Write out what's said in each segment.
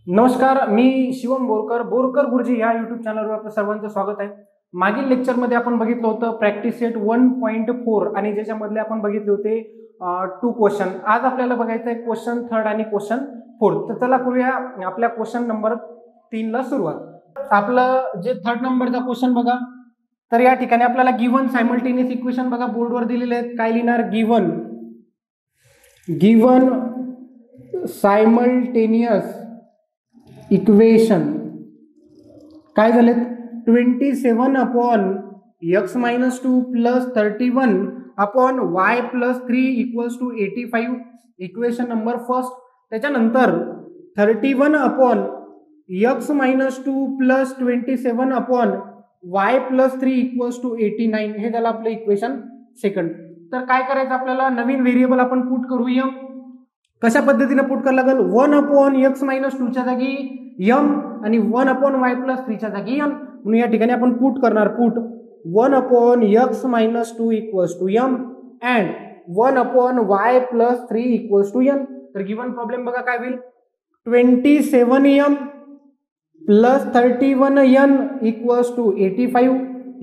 नमस्कार, मी शिवम बोरकर गुरुजी या युट्यूब चॅनलवर आपलं सर्वांचं स्वागत आहे. मागील लेक्चरमध्ये आपण बघितलं होतं प्रॅक्टिस सेट 1.4 आणि ज्याच्यामधले आपण बघितले होते 2 क्वेश्चन. आज आपल्याला बघायचं आहे क्वेश्चन 3 आणि क्वेश्चन 4. तर चला करूया आपल्या क्वेश्चन नंबर 3 ला सुरुवात. आपलं जे 3rd नंबरचा क्वेश्चन बघा. तर या ठिकाणी आपल्याला गिव्हन सायमल्टेनियस इक्वेशन बघा बोर्डवर दिलेले आहेत. काय लिहिणार? गिव्हन सायमल्टेनियस इक्वेशन काय झाले? 27 upon x - 2 plus 31 upon y plus 3 equals to 85. Equation number first. त्याच्यानंतर 31 upon x - 2 plus 27 upon y plus 3 equals to 89. हे झालं आपलं इक्वेशन सेकंड. तर काय करायचं आपल्याला? नवीन व्हेरिएबल आपण पुट करूया. कशा पद्धतीने पुट करायला लागेल? 1 अपॉन x - 2 च्या जागी m आणि 1 अपॉन y प्लस 3 च्या जागी n. म्हणून या ठिकाणी आपण पुट करणार. Put 1 upon x - 2 equals to m and 1 upon y plus 3 equals to n. तर गिव्हन प्रॉब्लेम बघा काय होईल? 27m plus 31n equals to 85.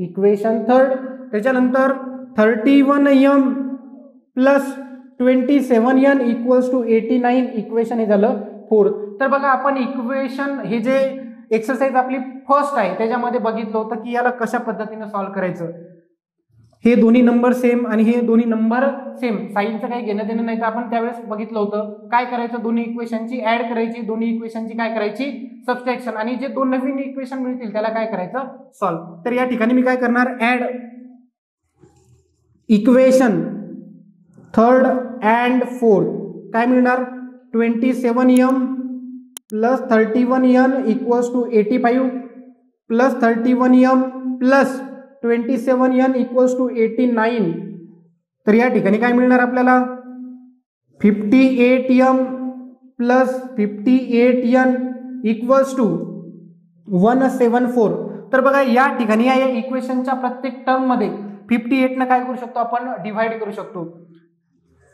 Equation third. त्याच्यानंतर 31m plus 27n equals to 89. Equation हे झालं 4. तर बघा आपण इक्वेशन हे जे एक्सरसाइज आपली फर्स्ट आहे त्याच्यामध्ये बघितलं होतं की याला कशा पद्धतीने सॉल्व्ह करायचं. हे दोन्ही नंबर सेम आणि हे दोन्ही नंबर सेम. साईनचं काही घेणं देणं नाही. तर आपण त्यावेळेस बघितलं होतं काय करायचं? दोन्ही इक्वेशनची ऍड करायची, दोन्ही इक्वेशनची काय करायची? सबस्ट्रॅक्शन. आणि जे दोन नवीन इक्वेशन मिळतील त्याला काय करायचं? सॉल्व्ह. तर या ठिकाणी मी काय करणार? Add equation third and fourth. काय मिळणार? 27m plus 31n equals to 85 plus 31m plus 27n equals to 89. तर या ठिकाणी काय मिळणार आपल्याला? 58m plus 58n equals to 174. तर बघा या ठिकाणी या इक्वेशनच्या प्रत्येक टर्म मध्ये 58 न काय करू शकतो आपण? डिवाइड करू शकतो.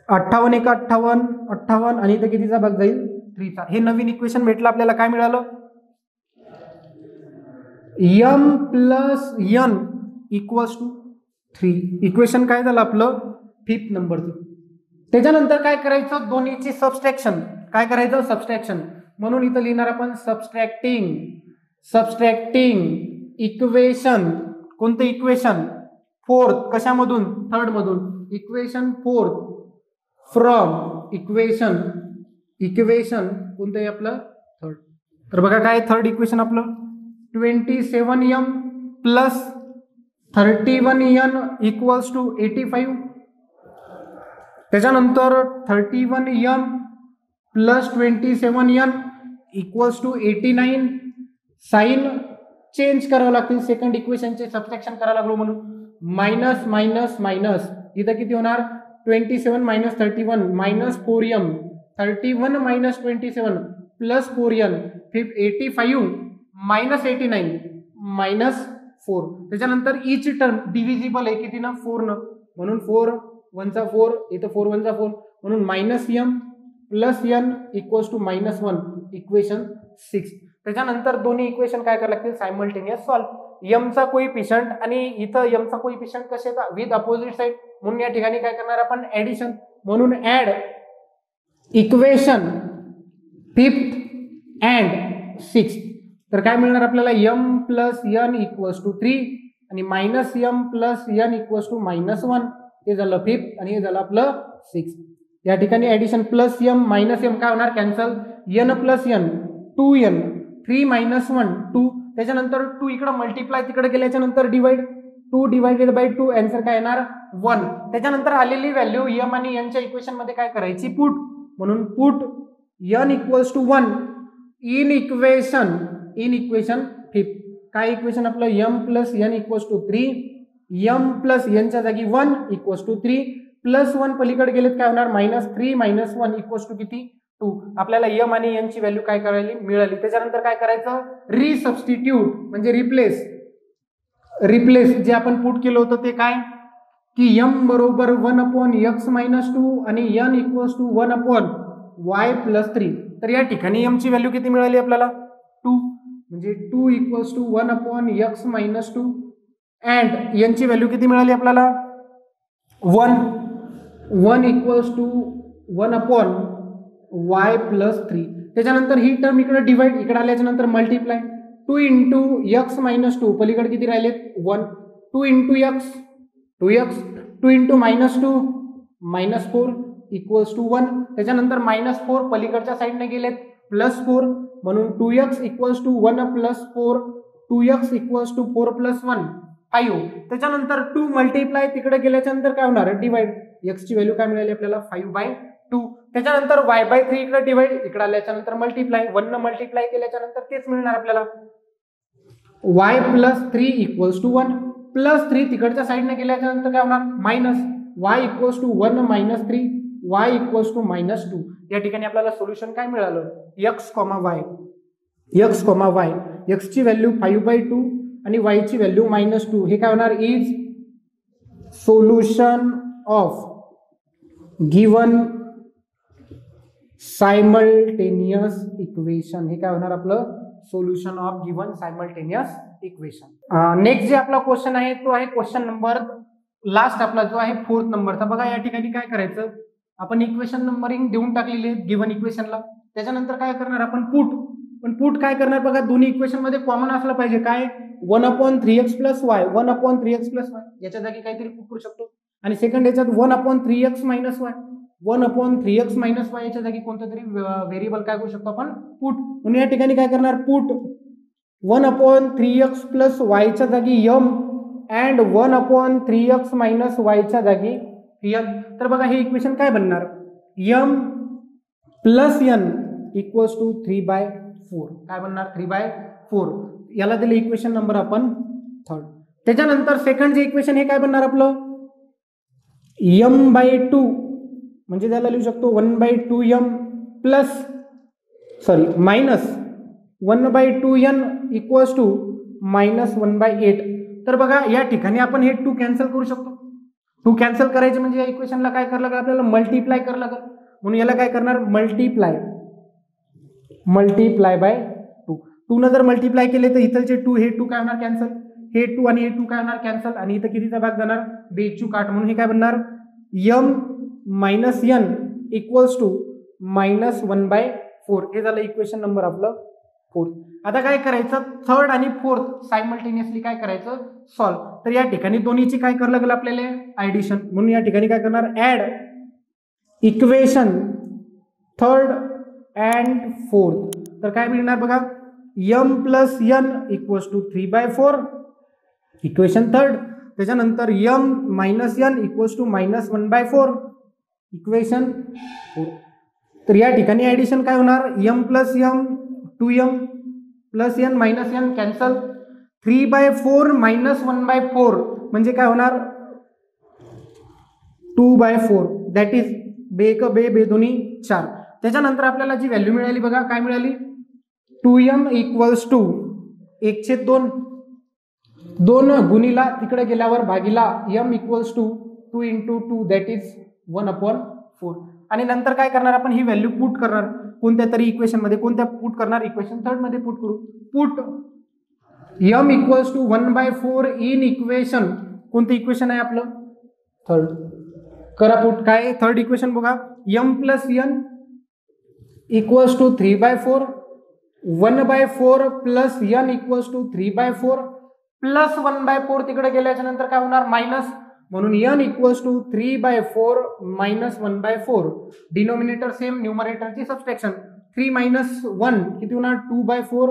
58 एक 58 58 आणि इथे कितीचा भाग जाईल? 3 चा. हे नवीन इक्वेशन भेटलं आपल्याला. काय मिळालं? m plus n equals to 3. Equation काय झालं आपलं? 5th नंबरचं. त्याच्यानंतर काय करायचं? दोन्हीची सबस्ट्रॅक्शन. काय करायचं? सबस्ट्रॅक्शन. म्हणून इथं लिहिणार आपण सबस्ट्रॅक्टिंग इक्वेशन. कोणतं इक्वेशन? फोर्थ. कशामधून? थर्ड मधून. इक्वेशन फोर्थ फ्रॉम इक्वेशन कोणतं आहे आपलं? थर्ड. तर बघा काय थर्ड इक्वेशन आपलं? 27m plus 31n equals to 85. त्याच्यानंतर 31m plus 27n equals to 89. Sign change करावं लागतील. सेकंड इक्वेशनचे सबस्ट्रॅक्शन करावं लागलो म्हणून मायनस मायनस मायनस. इथं किती होणार? 27 minus 31 minus 4m. 31 minus 27 plus 4n. 85 minus 89 minus 4. त्याच्यानंतर इच टर्म डिव्हिजिबल आहे किती ना? 4 न. म्हणून 4 1 चा 4. इथं 4 1 चा 4. म्हणून minus m plus n equals to minus 1. Equation 6. त्याच्यानंतर दोन्ही इक्वेशन काय करायला लागतील? Simultaneous solve. m चा कोइफिशियंट आणि इथं m चा कोइफिशियंट कशाचा? With opposite side. म्हणून या ठिकाणी काय करणार आपण? ऍडिशन. म्हणून add equation 5th and 6th. तर काय मिळणार आपल्याला? m plus n equals to 3 आणि minus m plus n equals to minus 1. हे झालं 5th आणि हे झालं आपलं 6th. या ठिकाणी addition plus m minus m काय होणार? Cancel. n plus n 2n. 3 minus 1 2. त्याच्यानंतर 2 इकडे मल्टिप्लाय तिकडे गेल्याच्या नंतर डिवाइड. 2 divided by 2. आन्सर काय येणार? 1. त्याच्यानंतर आलेली व्हॅल्यू m आणि n च्या इक्वेशन मध्ये काय करायची? पुट. म्हणून put n equals to 1 in equation 5th. काय इक्वेशन आपलं? m plus n equals to 3. m plus n च्या जागी 1 इक्वल्स टू 3 प्लस 1 पलीकडे गेलेत काय होणार? मायनस 3 मायनस 1 इक्वल्स टू किती? 2. आपल्याला m आणि n ची व्हॅल्यू काय करायला मिळाली. त्याच्यानंतर काय करायचं? रिसबस्टिट्यूट म्हणजे रिप्लेस जे आपण पुट केलं होतं ते काय? की m बरोबर 1 अपॉन x - 2 आणि n equals to 1 upon y plus 3. तर या ठिकाणी m ची व्हॅल्यू किती मिळाली आपल्याला 2, म्हणजे 2 equals to 1 upon x minus 2 and n ची व्हॅल्यू किती मिळाली आपल्याला 1 equals to 1 upon y plus 3. त्याच्यानंतर ही टर्म इकडे डिवाइड, इकडे आल्याच्या नंतर मल्टिप्लाय 2 इंटू x मायनस 2, पलीकडे किती राहिलेत 1, 2 into x 2x, 2 into minus 2 minus 4 equals to 1. त्याच्यानंतर मायनस 4 पलीकडच्या साईडने गेलेत प्लस 4, म्हणून 2x equals to 1 plus 4, 2x equals to 4 plus 1 5. त्याच्यानंतर 2 मल्टिप्लाय तिकडे गेल्याच्या नंतर काय होणार डिवाइड, x ची व्हॅल्यू काय मिळाली आपल्याला 5/2. त्याच्यानंतर y/3 इकडे डिवाइड, इकडे आल्याच्या नंतर मल्टिप्लाय, 1 न मल्टिप्लाय केल्याच्या नंतर तेच मिळणार आपल्याला y plus 3 equals to 1 plus 3 तिकडच्या साईडने गेल्याच्या नंतर काय होणार minus y equals to 1 minus 3 y equals to minus 2. या ठिकाणी आपल्याला सोल्युशन काय मिळालं x, y, x ची व्हॅल्यू 5/2 आणि y ची व्हॅल्यू -2. हे काय होणार is solution of given simultaneous equation. हे काय होणार आपलं solution of given simultaneous equation. Next जे आपला क्वेश्चन आहे तो आहे क्वेश्चन नंबर लास्ट आपला जो आहे 4th नंबरचा. बघा या ठिकाणी काय करायचं, आपण इक्वेशन नंबरिंग देऊन टाकलेली आहे गिवन इक्वेशनला. त्याच्यानंतर काय करणार आपण पुट काय करणार बघा, दोन्ही इक्वेशन मध्ये कॉमन असलं पाहिजे. काय 1/3x plus y, 1/3x plus y याच्या जागी काहीतरी पुट करू शकतो. आणि सेकंड याच्यात 1/3x minus Y, 1/3x minus Y याच्या जागी कोणतं तरी व्हेरिएबल काय करू शकतो आपण पुट. म्हणून या ठिकाणी काय करणार पुट 1/3x प्लस वायच्या जागी m अँड 1/3x मायनस वायच्या जागी n. तर बघा हे इक्वेशन काय बनणार m plus n equals to 3/4. काय बनणार 3/4. याला दिले इक्वेशन नंबर आपण 3rd. त्याच्यानंतर सेकंड जे इक्वेशन हे काय बनणार आपलं m/2, म्हणजे त्याला लिहू शकतो 1/2m plus minus 1/2n equals to -1/8. तर बघा या ठिकाणी आपण हे 2 कॅन्सल करू शकतो. 2 कॅन्सल करायचे म्हणजे या इक्वेशनला काय करायला लागेल आपल्याला मल्टिप्लाय करायला लागेल. म्हणून याला काय करणार मल्टिप्लाय बाय 2. 2 न जर मल्टिप्लाय केले तर इथलचे 2 हे 2 काय होणार कॅन्सल, हे 2 आणि हे 2 काय होणार कॅन्सल, आणि इथं कितीचा भाग जाणार बेचूक 8. म्हणून हे काय बनणार m minus n equals to -1/4. हे झालं इक्वेशन नंबर आपलं 4. आता काय करायचं 3rd आणि 4th सायमल्टेनियसली काय करायचं सॉल्व. तर या ठिकाणी दोन्हीची काय करावं लागेल आपल्याला ऍडिशन. म्हणून या ठिकाणी काय करणार add equation 3rd and 4th. तर काय मिळणार बघा m plus n equals to 3/4 equation 3rd. त्याच्यानंतर m minus n equals to -1/4 equation 4. तर या ठिकाणी ऍडिशन काय होणार m plus m 2m plus n minus n cancel, 3/4 minus 1/4 म्हणजे काय होणार 2/4. दॅट इज बे दोन्ही 4. त्याच्यानंतर आपल्याला जी व्हॅल्यू मिळाली बघा काय मिळाली 2m इक्वल्स टू 1/2 2 गुणीला तिकडे गेल्यावर भागीला m equals to 2 into 2 that is 1/4. आणि नंतर काय करणार आपण ही व्हॅल्यू पुट करणार कोणत्या तरी इक्वेशन मध्ये. कोणत्या पुट करणार इक्वेशन 3rd मध्ये पुट करू. Put m equals to 1/4 in equation, कोणतं इक्वेशन आहे आपलं 3rd. करा पुट. काय 3rd इक्वेशन बघा m plus n equals to 3/4, 1/4 plus n equals to 3/4 plus 1/4 तिकडे गेल्याच्या नंतर काय होणार मायनस. म्हणून n equals to 3/4 minus 1/4. Denominator same, न्यूमरेटरची सबट्रॅक्शन. 3 मायनस 1 किती होणार 2/4.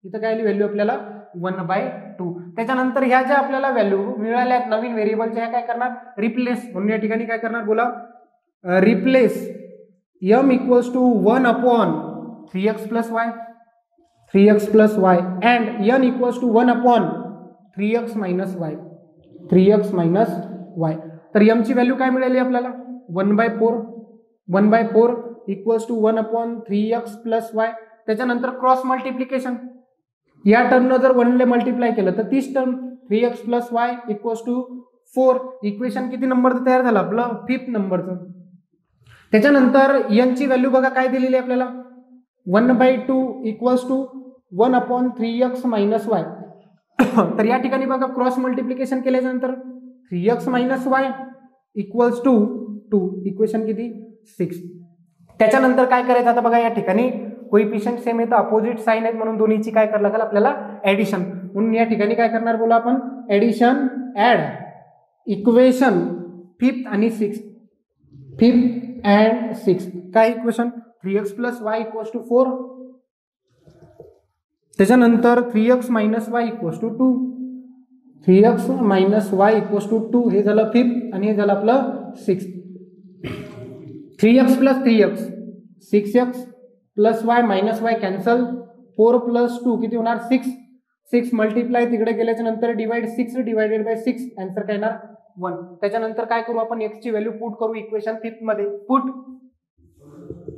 इथं काय व्हॅल्यू आपल्याला 1/2. त्याच्यानंतर ह्या ज्या आपल्याला व्हॅल्यू मिळाल्या नवीन व्हेरिएबलच्या ह्या काय करणार रिप्लेस. म्हणून या ठिकाणी काय करणार बोला replace m equals to 1/3x plus y, 3x plus y and n equals to 1/3x minus y, 3x minus y. तर m ची व्हॅल्यू काय मिळाली आपल्याला 1/4 equals to 1/3x plus y. त्याच्यानंतर क्रॉस मल्टिप्लिकेशन, या टर्मनं जर 1 ने मल्टिप्लाय केलं तर तीच term 3x plus y equals to 4. Equation किती नंबरचं तयार झालं आपलं 5th नंबरचं. त्याच्यानंतर n ची व्हॅल्यू बघा काय दिलेली आहे आपल्याला 1/2 equals to 1/3x minus Y. तर या ठिकाणी बघा क्रॉस मल्टिप्लिकेशन केल्याच्या नंतर 3x minus y equals to 2. Equation किती 6. त्याच्यानंतर काय करायचं आता बघा या ठिकाणी कोइफिशियंट सेम आहेत, अपोजिट साइन आहेत, म्हणून दोन्हीची काय करायला लागेल आपल्याला ऍडिशन. म्हणून या ठिकाणी काय करणार बोला आपण ऍडिशन ऍड इक्वेशन 5th आणि 6th. 5th and 6th काय equation 3x plus y equals to 4. त्याच्यानंतर 3x minus y equals to 2. 3x minus y equals to 2 हे झालं 5th आणि हे झालं आपलं 6th. 3x plus 3x 6x plus y minus Y cancel. 4 plus 2 किती होणार 6. 6 मल्टिप्लाय तिकडे गेल्याच्या नंतर डिवाइड 6 डिवायडेड बाय 6 आन्सर काय येणार 1. त्याच्यानंतर काय करू आपण x ची व्हॅल्यू पुट करू इक्वेशन 5th मध्ये. पुट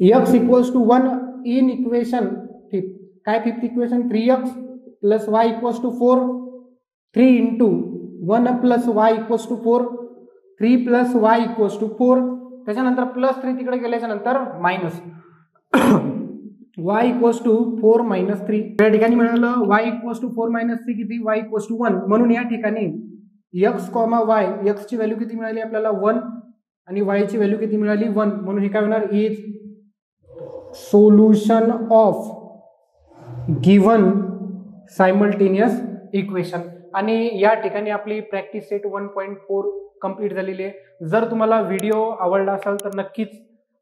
x इक्वल्स टू 1 इन इक्वेशन 5th. काय 5th equation 3x plus y equals to 4. 3 into 1 plus y equals to 4. 3 plus y equals to 4. त्याच्यानंतर प्लस 3 तिकडे गेल्याच्या नंतर minus y equals to 4 minus 3. या ठिकाणी मिळालं y इक्वल्स टू 4 मायनस 3 किती y इक्वल्स टू 1. म्हणून या ठिकाणी x, y x ची व्हॅल्यू किती मिळाली आपल्याला 1 आणि y ची व्हॅल्यू किती मिळाली 1. म्हणून हे काय होणार is solution of given simultaneous equation. आणि या ठिकाणी आपली प्रॅक्टिस सेट 1.4 कंप्लीट झालेली आहे. जर तुम्हाला व्हिडिओ आवडला असेल तर नक्कीच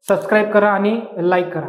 सबस्क्राईब करा आणि लाईक करा.